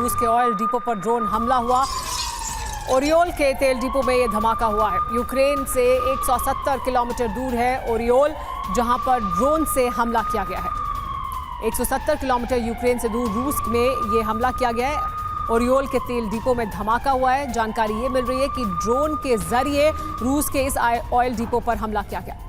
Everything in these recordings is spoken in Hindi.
रूस के ऑयल डिपो पर ड्रोन हमला हुआ। ओरियोल के तेल डिपो में यह धमाका हुआ है। यूक्रेन से 170 किलोमीटर दूर है ओरियोल, जहां पर ड्रोन से हमला किया गया है। 170 किलोमीटर यूक्रेन से दूर रूस में यह हमला किया गया है। ओरियोल के तेल डिपो में धमाका हुआ है। जानकारी ये मिल रही है कि ड्रोन के जरिए रूस के इस ऑयल डिपो पर हमला किया गया।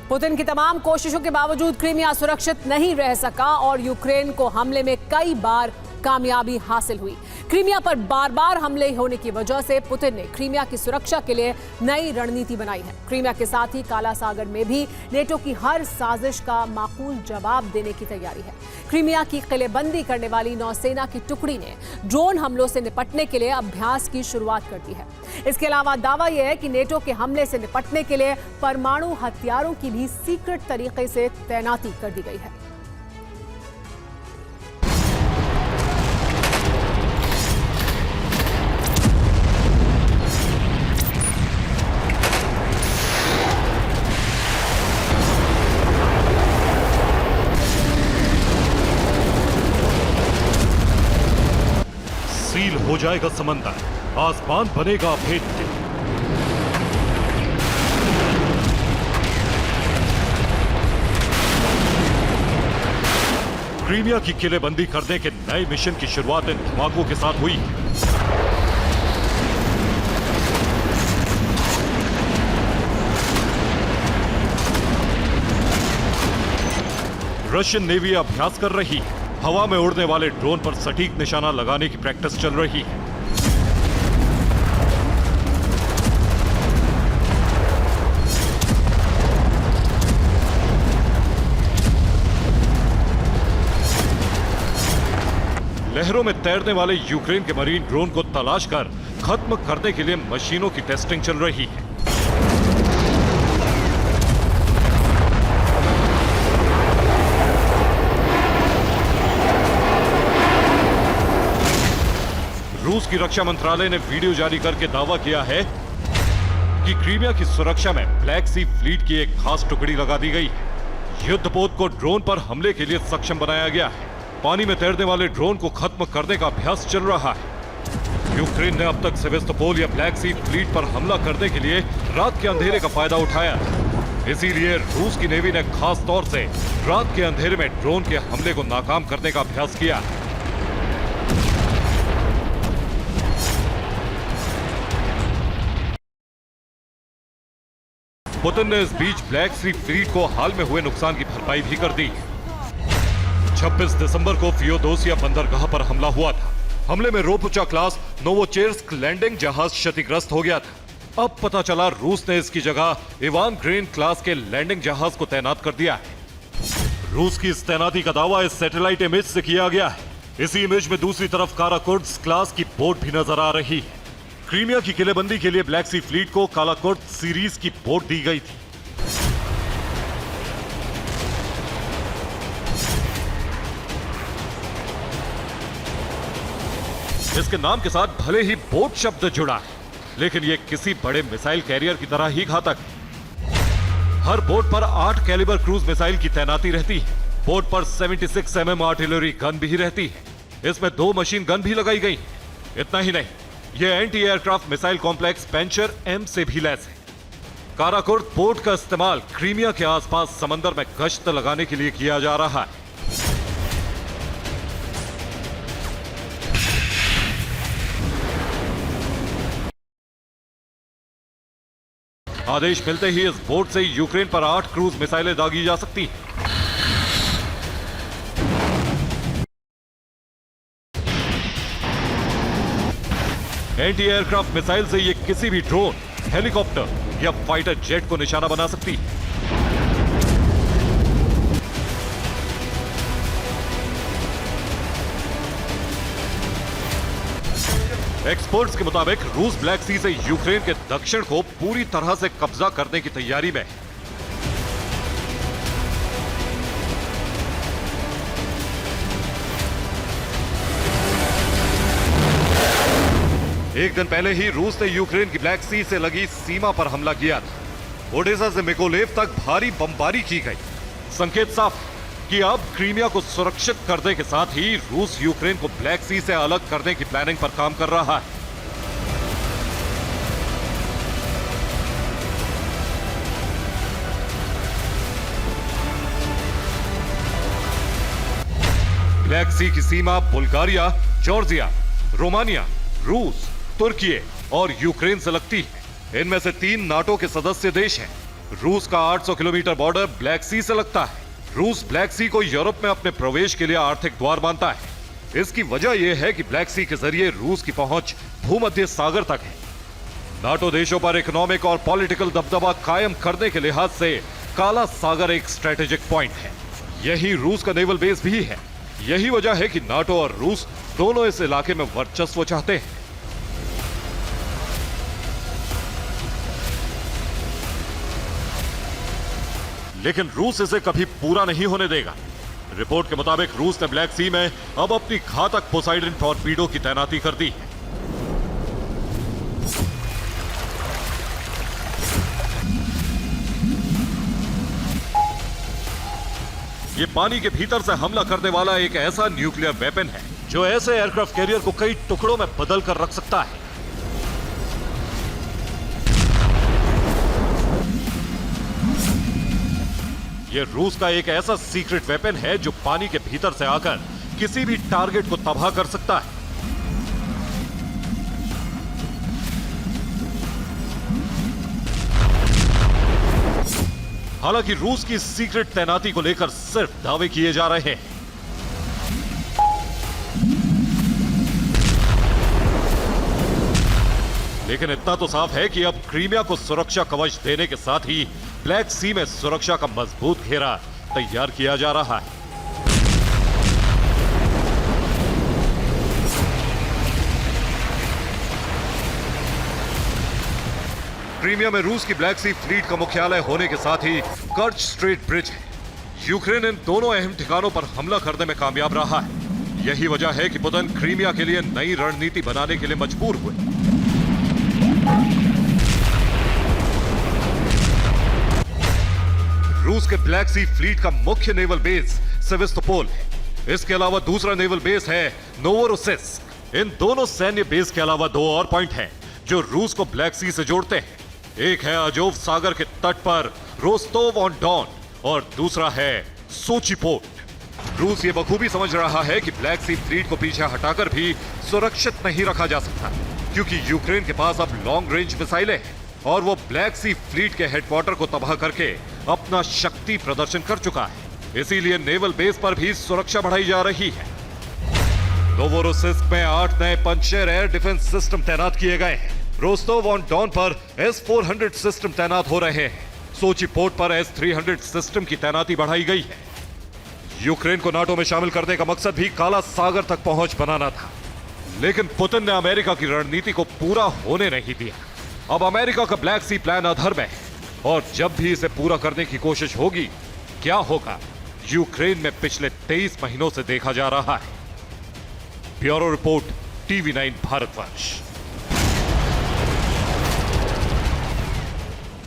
पुतिन की तमाम कोशिशों के बावजूद क्रीमिया सुरक्षित नहीं रह सका और यूक्रेन को हमले में कई बार कामयाबी हासिल हुई। क्रीमिया पर बार बार हमले होने की वजह से पुतिन ने क्रीमिया की सुरक्षा के लिए नई रणनीति बनाई है। क्रीमिया के साथ ही काला सागर में भी नेटो की हर साजिश का माकूल जवाब देने की तैयारी है। क्रीमिया की किलेबंदी करने वाली नौसेना की टुकड़ी ने ड्रोन हमलों से निपटने के लिए अभ्यास की शुरुआत कर दी है। इसके अलावा दावा यह है कि नेटो के हमले से निपटने के लिए परमाणु हथियारों की भी सीक्रेट तरीके से तैनाती कर दी गई है। सील हो जाएगा समंदर, आसमान बनेगा अभेद्य। क्रीमिया की किलेबंदी करने के नए मिशन की शुरुआत इन धमाकों के साथ हुई। रशियन नेवी अभ्यास कर रही है। हवा में उड़ने वाले ड्रोन पर सटीक निशाना लगाने की प्रैक्टिस चल रही है। लहरों में तैरने वाले यूक्रेन के मरीन ड्रोन को तलाश कर खत्म करने के लिए मशीनों की टेस्टिंग चल रही है। रूस की रक्षा मंत्रालय ने वीडियो जारी करके दावा किया है कि क्रीमिया की सुरक्षा में ब्लैक सी फ्लीट की एक खास टुकड़ी लगा दी गई है। युद्धपोत को ड्रोन पर हमले के लिए सक्षम बनाया गया है। पानी में तैरने वाले ड्रोन को खत्म करने का अभ्यास चल रहा है। यूक्रेन ने अब तक सेवेस्तोपोल या ब्लैक सी फ्लीट पर हमला करने के लिए रात के अंधेरे का फायदा उठाया। इसीलिए रूस की नेवी ने खास तौर से रात के अंधेरे में ड्रोन के हमले को नाकाम करने का अभ्यास किया। पुतिन ने इस बीच ब्लैक सी फ्लीट को हाल में हुए नुकसान की भरपाई भी कर दी। 26 दिसंबर को फियोदोसिया बंदरगाह पर हमला हुआ था। हमले में रोपुचा क्लास नोवोचेर्स्क लैंडिंग जहाज क्षतिग्रस्त हो गया था। अब पता चला रूस ने इसकी जगह इवान ग्रेन क्लास के लैंडिंग जहाज को तैनात कर दिया है। रूस की इस तैनाती का दावा इस सैटेलाइट इमेज से किया गया है। इसी इमेज में दूसरी तरफ काराकुर्स्क क्लास की बोट भी नजर आ रही है। क्रीमिया की किलेबंदी के लिए ब्लैक सी फ्लीट को काराकुर्स्क सीरीज की बोट दी गई थी। इसके नाम के साथ भले ही बोट शब्द जुड़ा है, लेकिन यह किसी बड़े मिसाइल कैरियर की तरह ही घातक है। हर बोट पर 8 कैलिबर क्रूज मिसाइल की तैनाती रहती है। बोट पर 76 mm आर्टिलरी गन भी रहती है। इसमें 2 मशीन गन भी लगाई गई। इतना ही नहीं, यह anti aircraft missile complex Pantsir M से भी लैस है। काराकुर्स्क पोर्ट का इस्तेमाल क्रीमिया के आसपास समंदर में गश्त लगाने के लिए किया जा रहा है। आदेश मिलते ही इस बोट से यूक्रेन पर 8 क्रूज मिसाइलें दागी जा सकती हैं। एंटी एयरक्राफ्ट मिसाइल से ये किसी भी ड्रोन, हेलीकॉप्टर या फाइटर जेट को निशाना बना सकती है। एक्सपर्ट्स के मुताबिक रूस ब्लैक सी से यूक्रेन के दक्षिण को पूरी तरह से कब्जा करने की तैयारी में है। एक दिन पहले ही रूस ने यूक्रेन की ब्लैक सी से लगी सीमा पर हमला किया था। ओडेसा से मिकोलेव तक भारी बमबारी की गई। संकेत साफ, कि अब क्रीमिया को सुरक्षित करने के साथ ही रूस यूक्रेन को ब्लैक सी से अलग करने की प्लानिंग पर काम कर रहा है। ब्लैक सी की सीमा बुल्गारिया, जॉर्जिया, रोमानिया, रूस, तुर्की और यूक्रेन से लगती है। इनमें से 3 नाटो के सदस्य देश हैं। रूस का 800 किलोमीटर बॉर्डर ब्लैक सी से लगता है। रूस ब्लैक सी को यूरोप में अपने प्रवेश के लिए आर्थिक द्वार मानता है। इसकी वजह यह है कि ब्लैक सी के जरिए रूस की पहुंच भूमध्य सागर तक है। नाटो देशों पर इकोनॉमिक और पॉलिटिकल दबदबा कायम करने के लिहाज से काला सागर एक स्ट्रेटेजिक पॉइंट है। यही रूस का नेवल बेस भी है। यही वजह है कि नाटो और रूस दोनों इस इलाके में वर्चस्व चाहते हैं। लेकिन रूस इसे कभी पूरा नहीं होने देगा। रिपोर्ट के मुताबिक रूस ने ब्लैक सी में अब अपनी घातक पोसाइडन टॉर्पीडो की तैनाती कर दी है। ये पानी के भीतर से हमला करने वाला एक ऐसा न्यूक्लियर वेपन है जो ऐसे एयरक्राफ्ट कैरियर को कई टुकड़ों में बदल कर रख सकता है। ये रूस का एक ऐसा सीक्रेट वेपन है जो पानी के भीतर से आकर किसी भी टारगेट को तबाह कर सकता है। हालांकि रूस की सीक्रेट तैनाती को लेकर सिर्फ दावे किए जा रहे हैं। लेकिन इतना तो साफ है कि अब क्रीमिया को सुरक्षा कवच देने के साथ ही ब्लैक सी में सुरक्षा का मजबूत घेरा तैयार किया जा रहा है। क्रीमिया में रूस की ब्लैक सी फ्लीट का मुख्यालय होने के साथ ही कर्च स्ट्रेट ब्रिज है। यूक्रेन इन दोनों अहम ठिकानों पर हमला करने में कामयाब रहा है। यही वजह है कि पुतिन क्रीमिया के लिए नई रणनीति बनाने के लिए मजबूर हुए। रूस के ब्लैक सी फ्लीट का मुख्य नेवल बेस सेवास्तोपोल है। इसके अलावा दूसरा नेवल बेस है नोवोरोसिस्क। इन दोनों सैन्य बेस के अलावा 2 और पॉइंट हैं जो रूस को ब्लैक सी से जोड़ते हैं। एक है अजोव सागर के तट पर रोस्टोव ऑन डॉन और दूसरा है सोची पोर्ट। रूस ये बखूबी समझ रहा है कि ब्लैक सी फ्लीट को पीछे हटाकर भी सुरक्षित नहीं रखा जा सकता, क्योंकि यूक्रेन के पास अब लॉन्ग रेंज मिसाइलें हैं और वो ब्लैक सी फ्लीट के हेडक्वार्टर को तबाह करके अपना शक्ति प्रदर्शन कर चुका है। इसीलिए नेवल बेस पर भी सुरक्षा बढ़ाई जा रही है। नोवोरोसिस्क में 8 नए पंचेर एयर डिफेंस सिस्टम तैनात किए गए हैं। रोस्टोव ऑन डॉन पर S-400 सिस्टम तैनात हो रहे हैं। सोची पोर्ट पर S-300 सिस्टम की तैनाती बढ़ाई गई है। यूक्रेन को नाटो में शामिल करने का मकसद भी काला सागर तक पहुंच बनाना था, लेकिन पुतिन ने अमेरिका की रणनीति को पूरा होने नहीं दिया। अब अमेरिका का ब्लैक सी प्लान अधर में है और जब भी इसे पूरा करने की कोशिश होगी, क्या होगा यूक्रेन में पिछले 23 महीनों से देखा जा रहा है। Bureau report, TV9 Bharatvarsh.